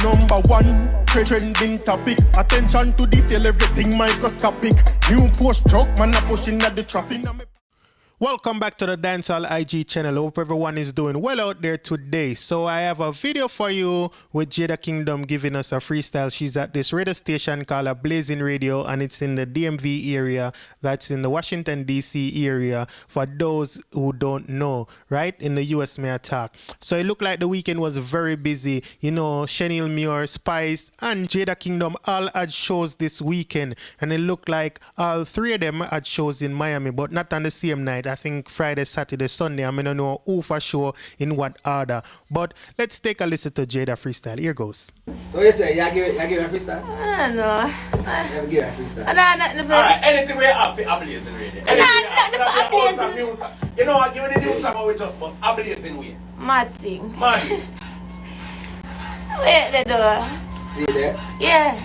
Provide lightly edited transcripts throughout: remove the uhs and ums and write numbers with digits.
Number one, trending topic. Attention to detail, everything microscopic. New post truck, man a pushing at the traffic. Welcome back to the Dancehall IG channel. Hope everyone is doing well out there today. So I have a video for you with Jada Kingdom giving us a freestyle. She's at this radio station called a Blazing Radio, and it's in the DMV area. That's in the Washington DC area. For those who don't know, right? In the US may attack. So it looked like the weekend was very busy. You know, Chenille Muir, Spice, and Jada Kingdom all had shows this weekend, and it looked like all three of them had shows in Miami, but not on the same night. I think Friday, Saturday, Sunday. I don't know who for sure in what order. But let's take a listen to Jada freestyle. Here goes. So you say, you give her a freestyle? No. You give her a freestyle? Alright, anything we have for a Blazing Radio. You know what, give me the new song we just must a Blazing Way. Mad thing. Man. Wait the door. See there? Yeah.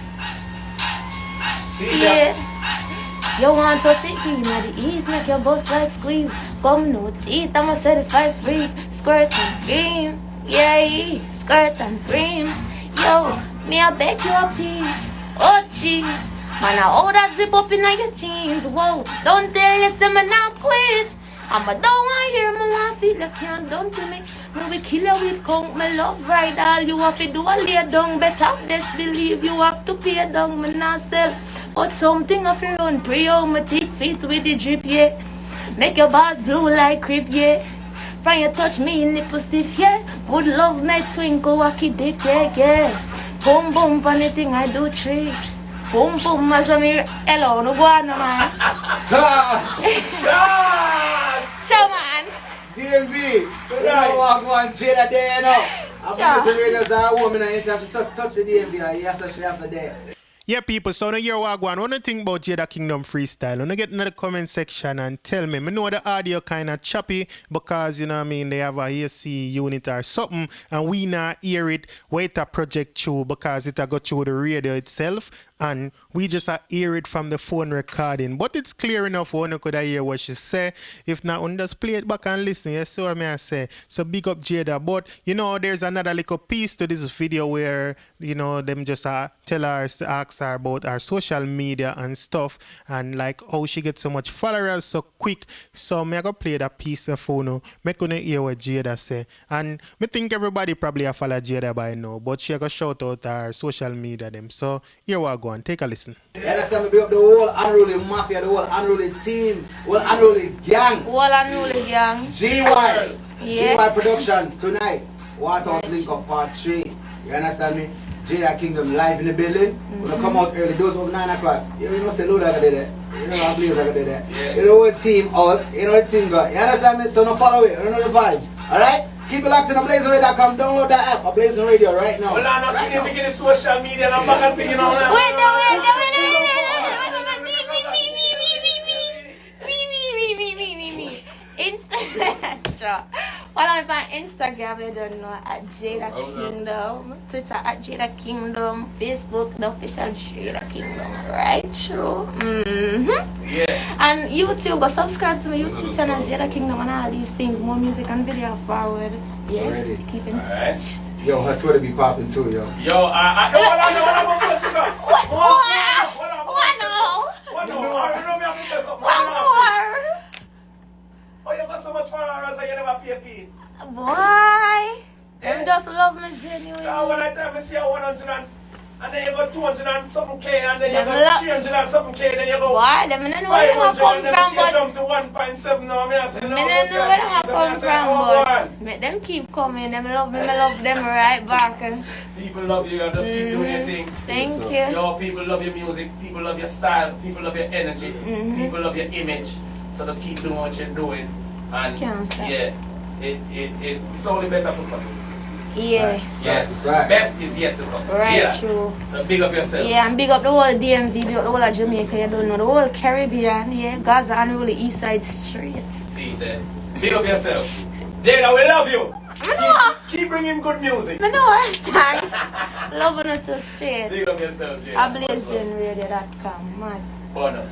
See there? You want to touch it in the east, make your bust like squeeze. Come no teeth, I'm a certified freak. Skirt and cream, yeah, skirt and cream. Yo, me I beg you a piece. Oh jeez, man I hold that zip up in your jeans. Whoa, don't tell you say me now quit. I'm a don't want hear me want feel you can't done to me. Me we kill you with count, me love right all you have to do a lay down. Better best believe you have to pay down. Me not sell, but something of your own pre-owned. Me take feet with the drip, yeah. Make your bars blue like creep, yeah. When you touch me, nipple stiff, yeah. Good love make twinkle, wacky dick, yeah, yeah. Boom boom, funny thing I do tricks. Boom boom, as I'm here, hello, no one, man. Touch! Show man. DMV! So now you walk one Jada there, you know. I'm Blazing Radio's our woman, and anytime she touch the DMV, yes, I should have for there. Yeah, people, so now you're one. What do you think about Jada Kingdom freestyle? When you get in the comment section and tell me. I know the audio kind of choppy because, you know what I mean, they have a AC unit or something, and we not hear it. Wait a project through because it go through the radio itself, and we just hear it from the phone recording. But it's clear enough when you could hear what she say. If not, we just play it back and listen. You see what I say? So big up Jada. But, you know, there's another little piece to this video where, you know, them just tell her, ask her about her social media and stuff, and like how she gets so much followers so quick. So I'm going to play that piece of phone. I'm going to hear what Jada say. And I think everybody probably have followed Jada by now, but she going to shout out her social media them. So here we go. Take a listen. You understand me? Big up the whole unruly mafia, the whole unruly team, whole unruly gang. Whole unruly gang. GY. Yeah. GY Productions tonight. Waterhouse Link Up Part 3. You understand me? Jada Kingdom live in the building. When I come out early, those up 9 o'clock. You know, say load I got that. You know, I'm Blaze I got that. Yeah. You know what team out. You know the team got. You understand me? So no follow it. You know the vibes. Alright? Keep it locked in BlazingRadio.com. Download that app, Blazing Radio right now. Well, I'm not sure if you get the social media and I'm back and thinking on that. Wait. Follow me on Instagram, I don't know, at Jada Kingdom, Twitter at Jada Kingdom, Facebook, the official Jada Kingdom, right? True. Yeah. And YouTube, go subscribe to my YouTube channel, Jada Kingdom, and all these things, more music and video forward. Yeah, Already. keep in touch. Yo, her Twitter be popping too, yo. Yo, I Oh, you got so much followers and you never pay fee. Boy, them just love me genuinely. Now when I tell me see 100 and then you go 200 and something K and then you go 300 and something K, then you go boy, them don't know where them come and then from, you but jump to 1.7 now. I say, no, me don't know where them come from, but make them keep coming. Them love me, I love them right back. People love you, just keep doing your thing. Thank you. Yo, people love your music, people love your style, people love your energy, people love your image. So just keep doing what you're doing, and Can't stop. yeah, it's only better for coming. Yeah. Yeah, Right. best is yet to come. Right, Yeah. true. So big up yourself. Yeah, and big up the whole DMV, big up the whole of Jamaica, you don't know, the whole Caribbean, yeah, Gaza and really East Side Street. See that. Big up yourself. Jada, we love you. Keep bringing good music. I know, thanks. Loving it too straight. Big up yourself, Jada. BlazingRadio.com, man. Bono.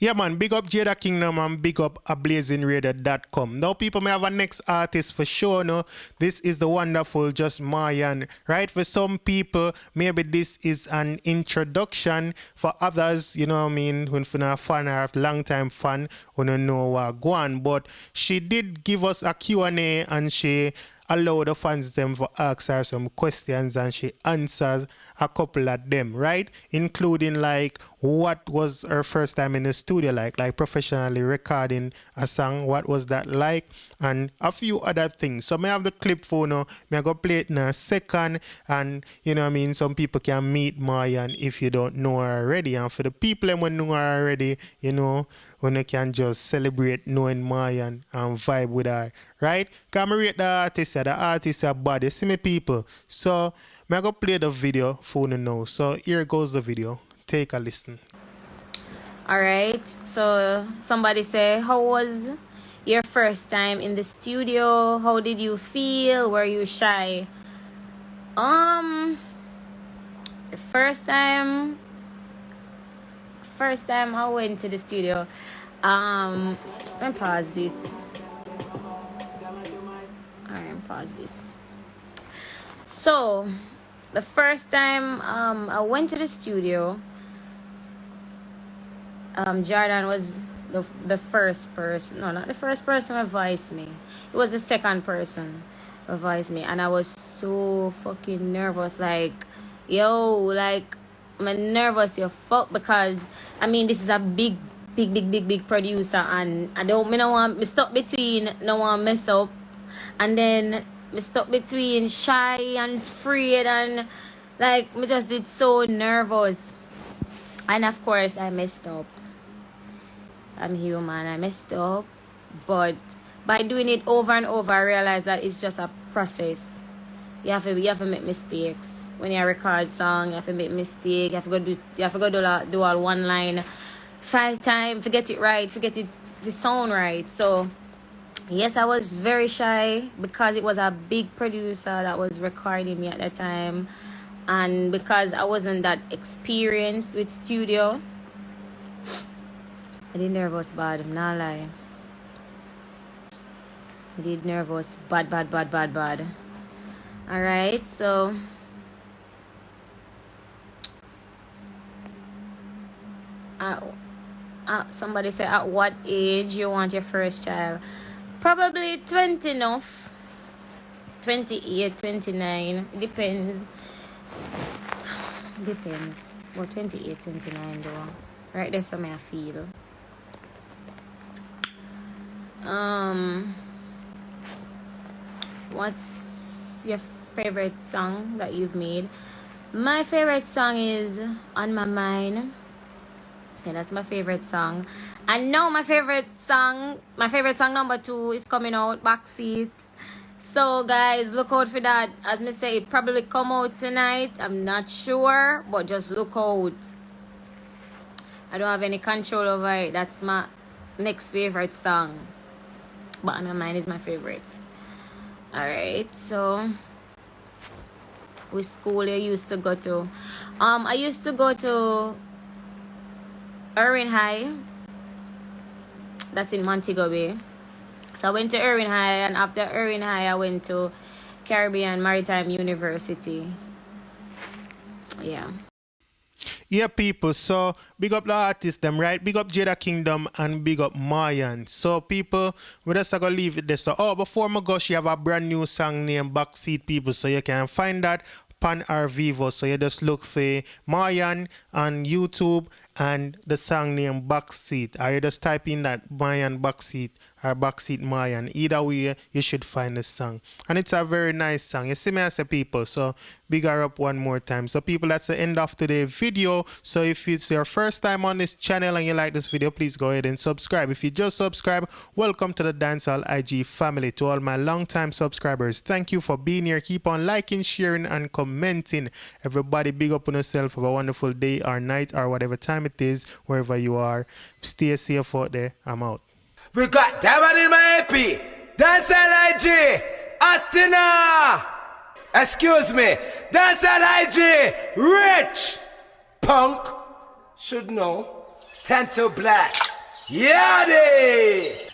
Yeah, man, big up Jada Kingdom and big up ablazingradio.com. Now, people may have a next artist for sure, no? This is the wonderful Just Moyann, right? For some people, maybe this is an introduction. For others, you know what I mean, when you're a fan or a long-time fan, who don't know what go on. But she did give us a Q&A and she allow the fans them for ask her some questions and she answers a couple of them, right? Including like what was her first time in the studio like professionally recording a song, what was that like, and a few other things. So may I have the clip for now, may I go play it in a second, and you know what I mean, some people can meet Moyann if you don't know her already, and for the people who know her already, you know, when you can just celebrate knowing Moyann and vibe with her, right? Can I rate the artist are bad, you see me people. So I'm going to play the video for you now. So here goes the video. Take a listen. Alright, so somebody say, how was your first time in the studio? How did you feel? Were you shy? The first time I went to the studio, let me pause this. Alright, pause this. So the first time I went to the studio, Jordan was the first person. No, not the first person who voiced me. It was the second person who voiced me. And I was so fucking nervous. Like, yo, like, I'm nervous, you fuck. Because, I mean, this is a big producer. And I don't want me stuck between, no one mess up. And then me stuck between shy and afraid, and like me just did so nervous. And of course I messed up. I'm human, I messed up. But by doing it over and over, I realized that it's just a process. You have to make mistakes. When you record song, you have to make mistakes. You have to go do all one line 5 times, to get it right, to get it the sound right. So yes, I was very shy because it was a big producer that was recording me at that time. And because I wasn't that experienced with studio, I did nervous bad, I'm not lying. I did nervous bad. Alright, so somebody said, at what age you want your first child? Probably 20 enough. 28, 29. It depends. Depends. Well, 28, 29 though. Right, that's something I feel. What's your favorite song that you've made? My favorite song is On My Mind. Yeah, that's my favorite song. And now my favorite song number 2 is coming out, Backseat. So guys, look out for that. As me say, it probably come out tonight. I'm not sure, but just look out. I don't have any control over it. That's my next favorite song. But On My Mind is my favorite. Alright, so which school you used to go to? I used to go to Irving High. That's in Montego Bay. So I went to Irving High, and after Irving High I went to Caribbean Maritime University. Yeah. Yeah, people, so big up the artists, them, right? Big up Jada Kingdom and big up Moyann. So, people, we just going to leave it there. So, before I go, she have a brand new song named Backseat, people. So, you can find that Pan R Vivo. So, you just look for Moyann on YouTube and the song named Backseat. Or you just type in that Moyann Backseat or Backseat Moyann. Either way, you should find the song. And it's a very nice song. You see me as a people. So, big her up one more time. So, people, that's the end of today's video. So, if it's your first time on this channel and you like this video, please go ahead and subscribe. If you just subscribe, welcome to the Dancehall IG family. To all my long-time subscribers, thank you for being here. Keep on liking, sharing, and commenting. Everybody, big up on yourself. Have a wonderful day or night or whatever time it is, wherever you are. Stay safe out there. I'm out. We got Diamond in my AP. Dancehall IG. Atina. Excuse me. Dancehall IG. Rich. Punk. Should know. 10 to blacks. Yadi!